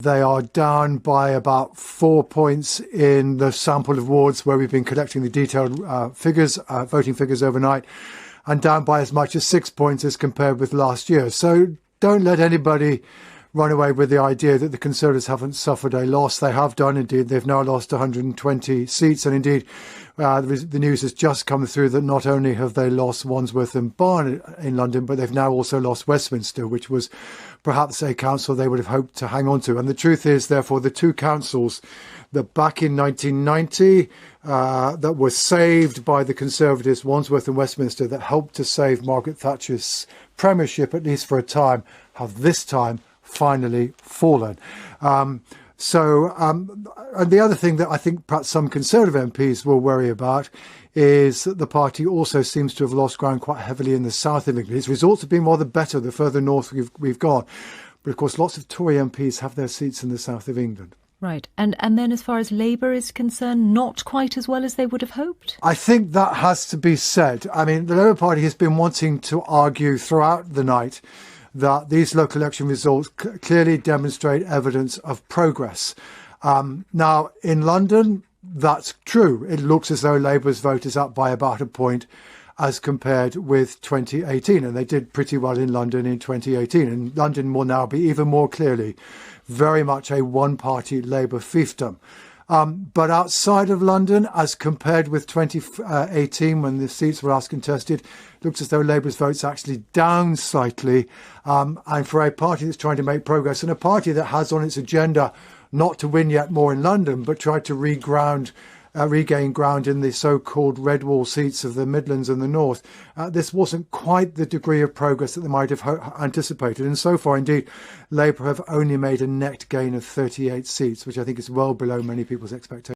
They are down by about 4 points in the sample of wards where we've been collecting the detailed voting figures overnight, and down by as much as 6 points as compared with last year. So don't let anybody run away with the idea that the Conservatives haven't suffered a loss. They have done, indeed. They've now lost 120 seats. And indeed, the news has just come through that not only have they lost Wandsworth and Barn in London, but they've now also lost Westminster, which was perhaps a council they would have hoped to hang on to. And the truth is, therefore, the two councils that back in 1990 that were saved by the Conservatives, Wandsworth and Westminster, that helped to save Margaret Thatcher's premiership, at least for a time, have this time finally fallen. And the other thing that I think perhaps some Conservative MPs will worry about is that the party also seems to have lost ground quite heavily in the south of England. Its results have been rather better the further north we've gone. But of course, lots of Tory MPs have their seats in the south of England. Right. And then as far as Labour is concerned, not quite as well as they would have hoped? I think that has to be said. I mean, the Labour Party has been wanting to argue throughout the night that these local election results clearly demonstrate evidence of progress. Now, in London, that's true. It looks as though Labour's vote is up by about a point as compared with 2018. And they did pretty well in London in 2018. And London will now be even more clearly very much a one-party Labour fiefdom. But outside of London, as compared with 2018, when the seats were last contested, looks as though Labour's vote's actually down slightly. And for a party that's trying to make progress, and a party that has on its agenda not to win yet more in London, but try to regain ground in the so-called red wall seats of the Midlands and the North, this wasn't quite the degree of progress that they might have anticipated. And so far, indeed, Labour have only made a net gain of 38 seats, which I think is well below many people's expectations.